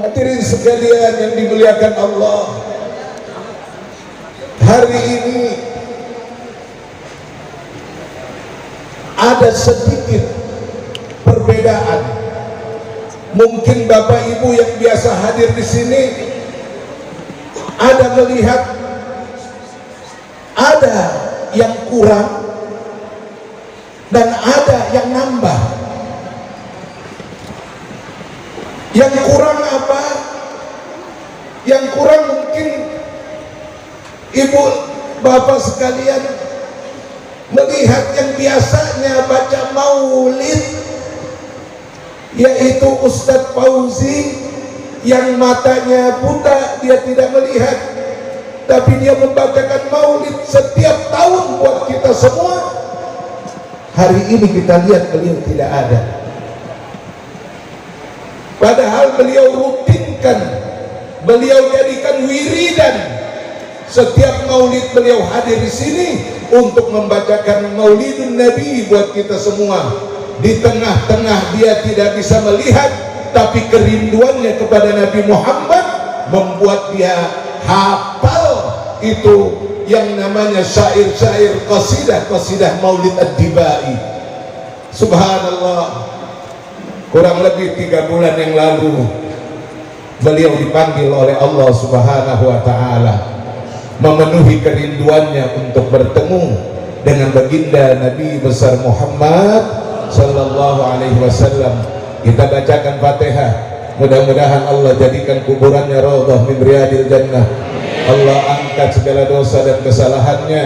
Hadirin sekalian yang dimuliakan Allah, hari ini ada sedikit perbedaan. Mungkin Bapak Ibu yang biasa hadir di sini ada melihat ada yang kurang dan ada yang nambah. Yang kurang apa? Yang kurang mungkin Ibu Bapak sekalian melihat yang biasanya baca maulid, yaitu Ustadz Fauzi yang matanya buta, dia tidak melihat, tapi dia membacakan maulid setiap tahun buat kita semua. Hari ini kita lihat beliau tidak ada, padahal beliau rutinkan, beliau jadikan wiridan. Setiap maulid beliau hadir di sini untuk membacakan maulidun Nabi buat kita semua. Di tengah-tengah dia tidak bisa melihat, tapi kerinduannya kepada Nabi Muhammad membuat dia hafal itu yang namanya syair-syair qasidah maulid ad-dibai. Subhanallah, kurang lebih 3 bulan yang lalu beliau dipanggil oleh Allah Subhanahu wa ta'ala, memenuhi kerinduannya untuk bertemu dengan baginda Nabi besar Muhammad sallallahu alaihi wasallam. Kita bacakan Fatihah, mudah-mudahan Allah jadikan kuburannya raudhah min riyadil jannah. Allah angkat segala dosa dan kesalahannya,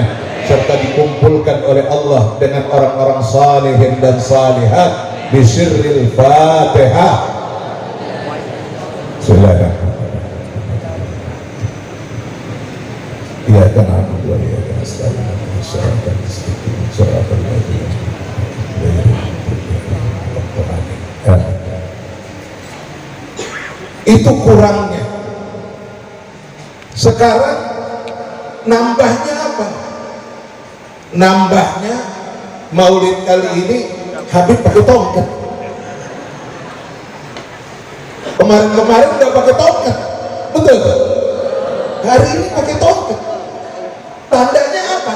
serta dikumpulkan oleh Allah dengan orang-orang salihin dan salihat. Bisirril Fatihah. Bismillahirrahmanirrahim. Ya kan aku wa ya kan astagfirullah syarakat syarakat lagi. Itu kurangnya. Sekarang nambahnya apa? Nambahnya maulid kali ini Habib pakai tongkat. Kemarin-kemarin nggak pakai tongkat, betul? Hari ini pakai tongkat. Tandanya apa?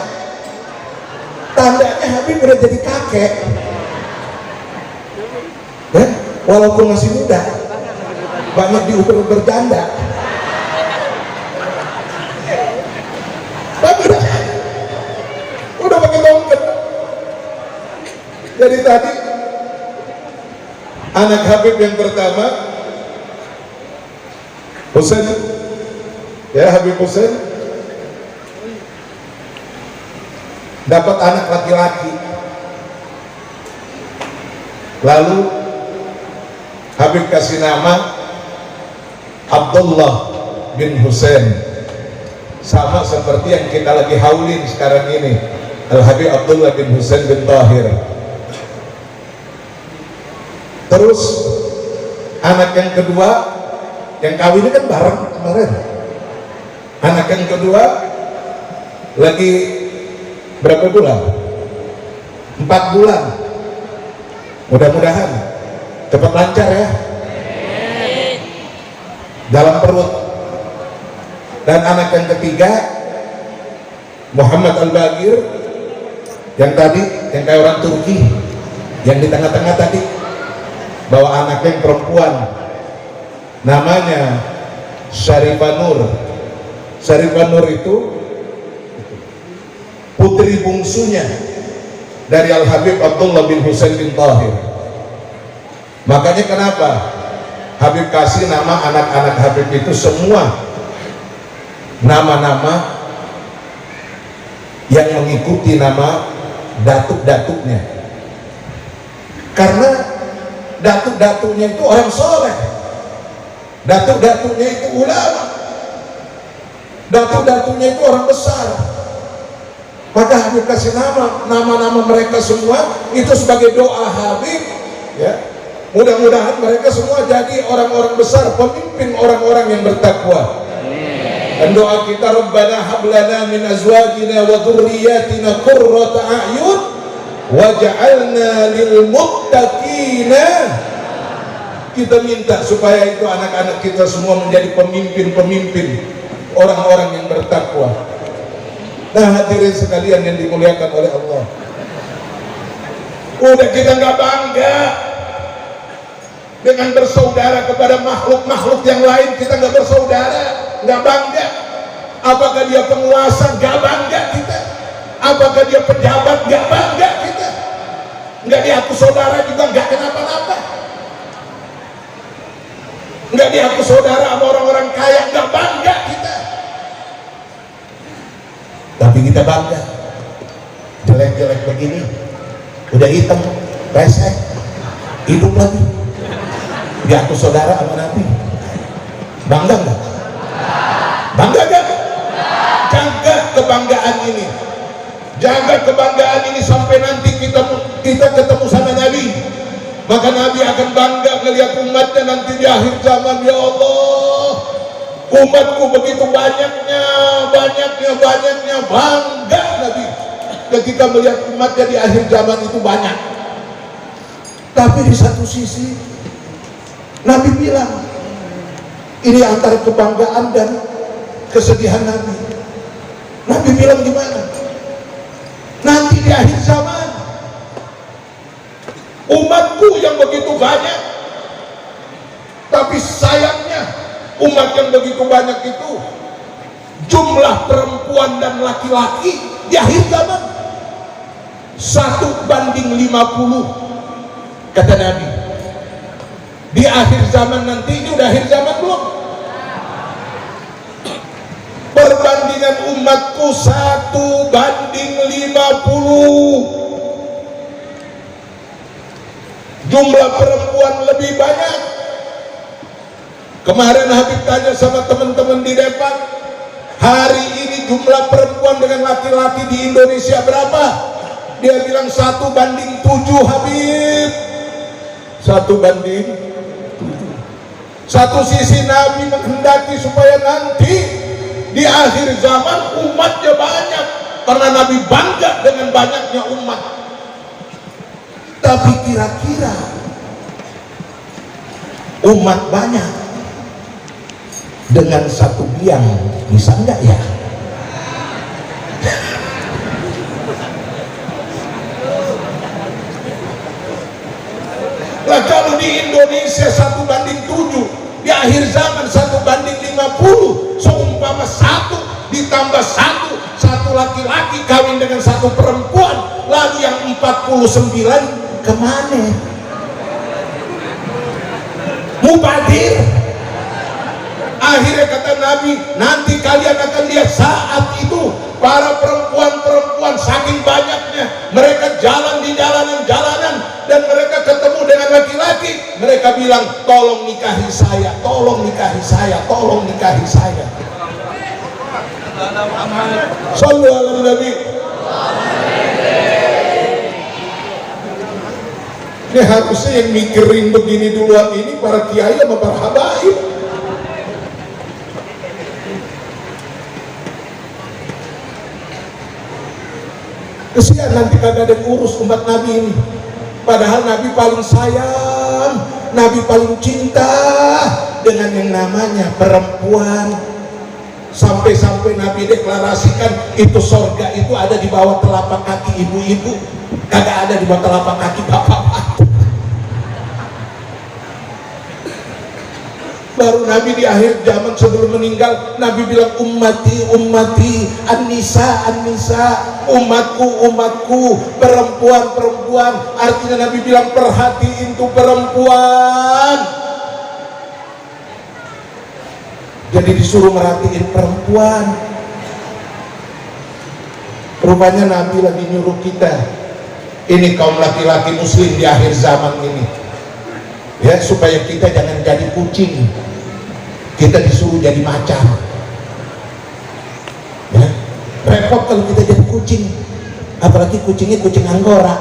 Tandanya Habib udah jadi kakek. Ya, walaupun masih muda, banyak diuber-uber janda. Tapi udah pakai tongkat. Jadi tadi anak Habib yang pertama, Husain, ya Habib Husain, dapat anak laki-laki. Lalu Habib kasih nama Abdullah bin Husain, sama seperti yang kita lagi haulin sekarang ini, Al-Habib Abdullah bin Husain bin Tahir. Terus anak yang kedua, yang kawinnya kan bareng kemarin, anak yang kedua lagi berapa bulan? 4 bulan. Mudah-mudahan cepat lancar ya dalam perut. Dan anak yang ketiga Muhammad Al-Bagir, yang tadi yang kayak orang Turki, yang di tengah-tengah tadi, bawa anak yang perempuan, namanya Syarifah Nur. Syarifah Nur itu putri bungsunya dari Al-Habib Abdullah bin Husain bin Tahir. Makanya kenapa Habib kasih nama anak-anak Habib itu semua nama-nama yang mengikuti nama datuk-datuknya, karena datuk-datuknya itu orang soleh, datuk-datuknya itu ulama, datuk-datuknya itu orang besar. Maka Habib kasih nama-nama mereka semua itu sebagai doa Habib, ya. Mudah-mudahan mereka semua jadi orang-orang besar, pemimpin orang-orang yang bertakwa. Dan doa kita, Rabbana hab lana min azwajina wa dzurriyyatina qurrata a'yun waj'alna lil muttaqina Kita minta supaya itu anak-anak kita semua menjadi pemimpin-pemimpin, orang-orang yang bertakwa. Nah, hadirin sekalian yang dimuliakan oleh Allah, udah kita nggak bangga dengan bersaudara kepada makhluk-makhluk yang lain. Kita nggak bersaudara, nggak bangga. Apakah dia penguasa? Nggak bangga kita. Apakah dia pejabat? Nggak bangga kita. Nggak diaku saudara juga nggak kenapa-napa. Nggak diaku saudara sama orang-orang kaya, nggak bangga kita. Tapi kita bangga, jelek-jelek begini, udah hitam, pesek, hidup lagi, diaku saudara sama Nabi. Bangga nggak? Bangga nggak? Jaga kebanggaan ini, jaga kebanggaan ini sampai nanti kita ketemu sama Nabi. Maka Nabi akan bangga melihat umatnya nanti di akhir zaman. Ya Allah, umatku begitu banyaknya, bangga Nabi ketika melihat umatnya di akhir zaman itu banyak. Tapi di satu sisi Nabi bilang, ini antara kebanggaan dan kesedihan Nabi. Nabi bilang gimana? Nanti di akhir zaman umatku yang begitu banyak, tapi sayangnya umat yang begitu banyak itu jumlah perempuan dan laki-laki di akhir zaman 1:50, kata Nabi. Di akhir zaman nanti, ini udah akhir zaman belum? Perbandingan umatku 1:50. Jumlah perempuan lebih banyak. Kemarin Habib tanya sama teman-teman di Depan, hari ini jumlah perempuan dengan laki-laki di Indonesia berapa? Dia bilang 1:7, Habib. 1:7. Satu sisi Nabi menghendaki supaya nanti di akhir zaman umatnya banyak, karena Nabi bangga dengan banyaknya umat. Tapi kira-kira umat banyak dengan satu biang bisa enggak ya? Lah kalau di Indonesia 1:7, di akhir zaman 1:50, seumpama 1 ditambah 1 laki-laki kawin dengan 1 perempuan, lalu yang 49 kemana? Mubadir. Akhirnya kata Nabi, nanti kalian akan lihat saat itu para perempuan-perempuan saking banyaknya mereka jalan di jalanan-jalanan dan mereka ketemu dengan laki-laki, mereka bilang, tolong nikahi saya, tolong nikahi saya, tolong nikahi saya. Sallu ala Nabi. Ini harusnya yang mikirin begini duluan ini para kiai sama para habaib. Kesian nanti kagak ada yang urus umat Nabi ini. Padahal Nabi paling sayang, Nabi paling cinta dengan yang namanya perempuan. Sampai-sampai Nabi deklarasikan itu sorga itu ada di bawah telapak kaki ibu-ibu, kagak ada di bawah telapak kaki bapak-bapak. Baru Nabi di akhir zaman sebelum meninggal, Nabi bilang ummati, ummati, an-nisa, an-nisa, umatku, umatku, perempuan, perempuan. Artinya Nabi bilang perhatiin tuh perempuan. Jadi disuruh merhatiin perempuan. Rupanya Nabi lagi nyuruh kita, ini kaum laki-laki muslim di akhir zaman ini, ya, supaya kita jangan jadi kucing, kita disuruh jadi macan. Ya, repot kalau kita jadi kucing, apalagi kucingnya kucing Anggora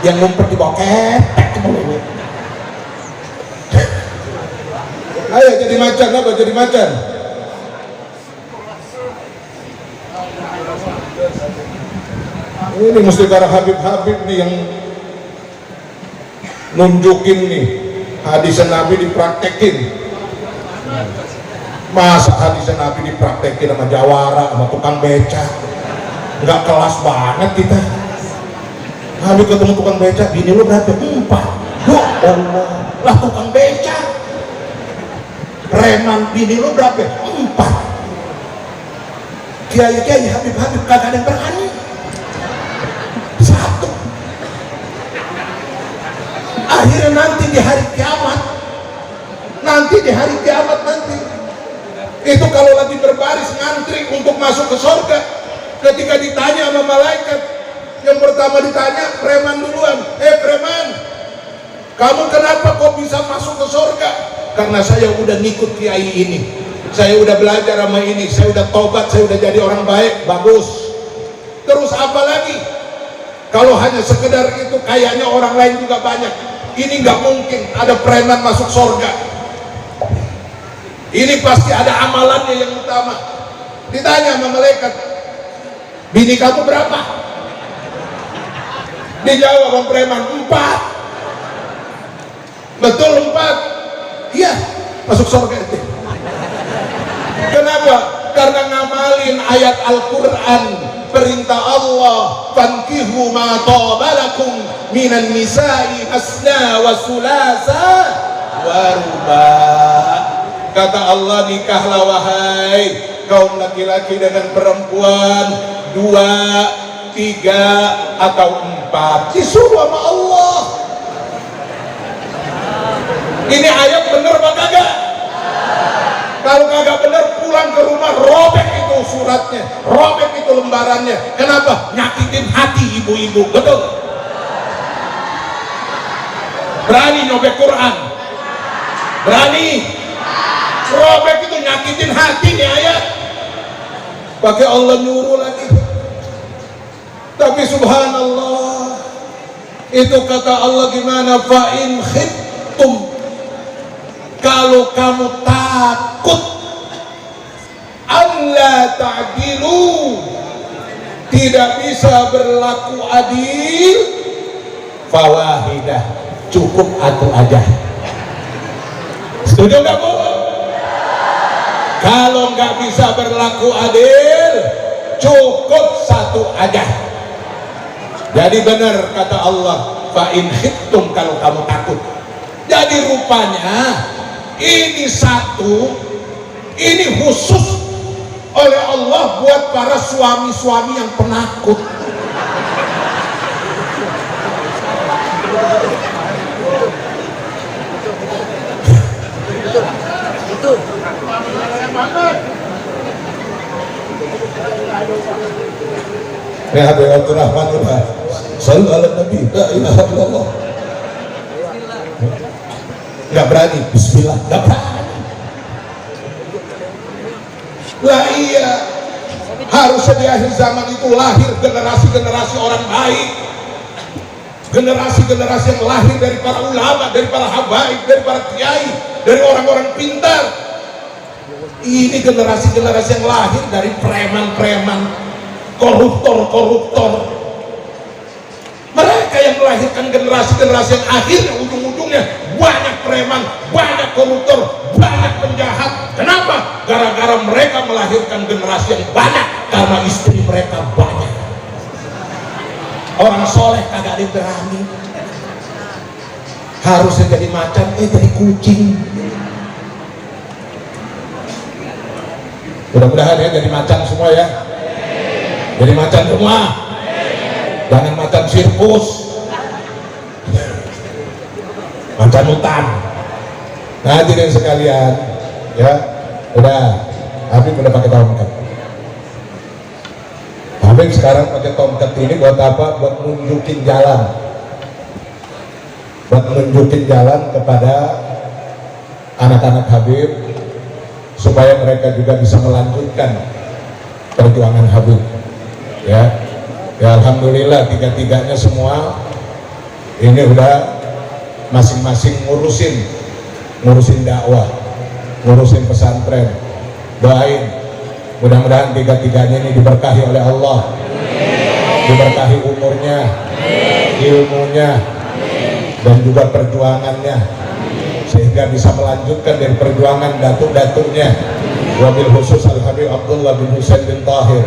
yang ngumpet di bawah ketek. Ayo jadi macan, apa jadi macan? Ini mesti para Habib-Habib nih yang nunjukin nih hadis Nabi dipraktekin. Masa hadis Nabi dipraktekin sama jawara, sama tukang beca? Nggak kelas banget kita. Habis ketemu tukang beca, bini lu berapa? 4. Ya Allah, lah tukang beca. Preman, bini lu berapa? 4. Kiai-kiai, Habib-habib, kagak ada yang berani. 1. Akhirnya nanti di hari kiamat, nanti itu kalau lagi berbaris ngantri untuk masuk ke surga, ketika ditanya sama malaikat, yang pertama ditanya preman duluan, preman, kamu kenapa kok bisa masuk ke surga? Karena saya udah ngikut kiai ini, saya udah belajar sama ini, saya udah tobat, saya udah jadi orang baik. Bagus. Terus apa lagi? Kalau hanya sekedar itu, kayaknya orang lain juga banyak. Ini nggak mungkin ada preman masuk surga. Ini pasti ada amalannya yang utama. Ditanya sama malaikat, bini kamu berapa? Dijawab sama preman, 4. Betul 4? Iya, masuk surga itu. Kenapa? Karena ngamalin ayat Al-Quran, perintah Allah, fankihu ma tabalakum minan nisa'i asna wa sulasa wa ruba. Kata Allah, nikahlah wahai kaum laki-laki dengan perempuan 2, 3 atau 4. Disuruh sama Allah. Ini ayat bener apa kagak? Kalau kagak bener, pulang ke rumah, robek itu suratnya, robek itu lembarannya. Kenapa? Nyakitin hati ibu-ibu. Betul? Berani nyobek Quran? Berani? Robek itu nyakitin hati nih ayat. Pakai Allah nyuruh lagi. Tapi subhanallah, itu kata Allah gimana? Fa'in khiftum, kalau kamu takut Allah ta'dilu, tidak bisa berlaku adil, fawahidah, cukup satu aja. Setuju nggak Bu? Kalau nggak bisa berlaku adil, cukup 1 aja. Jadi benar kata Allah, fa'in khiftum, kalau kamu takut. Jadi rupanya ini 1, ini khusus oleh Allah buat para suami-suami yang penakut. Itu. Ya Habibur Rahman udah selalu ala Nabi, la ilaha illallah. Nggak berani, bismillah, nggak berani. Lah iya, harusnya di akhir zaman itu lahir generasi-generasi orang baik, generasi-generasi yang lahir dari para ulama, dari para habaib, dari para kiai, dari orang-orang pintar. Ini generasi-generasi yang lahir dari preman-preman, koruptor-koruptor. Mereka yang melahirkan generasi-generasi yang akhirnya ujung-ujungnya banyak preman, banyak koruptor, banyak penjahat. Kenapa? Gara-gara mereka melahirkan generasi yang banyak, karena istri mereka banyak. Orang soleh kagak ada yang berani. Harusnya jadi macan, jadi kucing. Mudah-mudahan ya jadi macan semua ya. Jadi macan semua. Jangan macan sirkus, macan hutan. Nah hadirin sekalian, ya udah, Habib udah pakai tongkat. Habib sekarang pakai tongkat ini buat apa? Buat nunjukin jalan, buat nunjukin jalan kepada anak-anak Habib supaya mereka juga bisa melanjutkan perjuangan Habib. Ya. Ya alhamdulillah, tiga-tiganya semua ini udah masing-masing ngurusin dakwah, ngurusin pesantren. Doain mudah-mudahan tiga-tiganya ini diberkahi oleh Allah, diberkahi umurnya, ilmunya, dan juga perjuangannya. sehingga bisa melanjutkan dari perjuangan datuk-datuknya, wabil khusus Al Habib Abdullah bin Husain bin Tahir.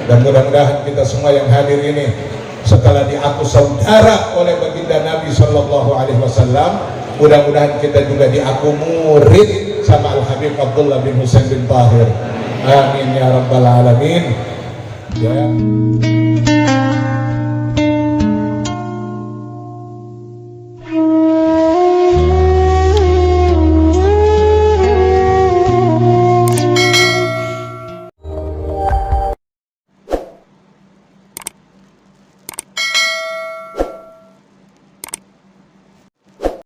Dan mudah-mudahan kita semua yang hadir ini setelah diaku saudara oleh baginda Nabi Shallallahu Alaihi Wasallam, mudah-mudahan kita juga diaku murid sama Al Habib Abdullah bin Husain bin Tahir. Amin ya rabbal alamin. Ya.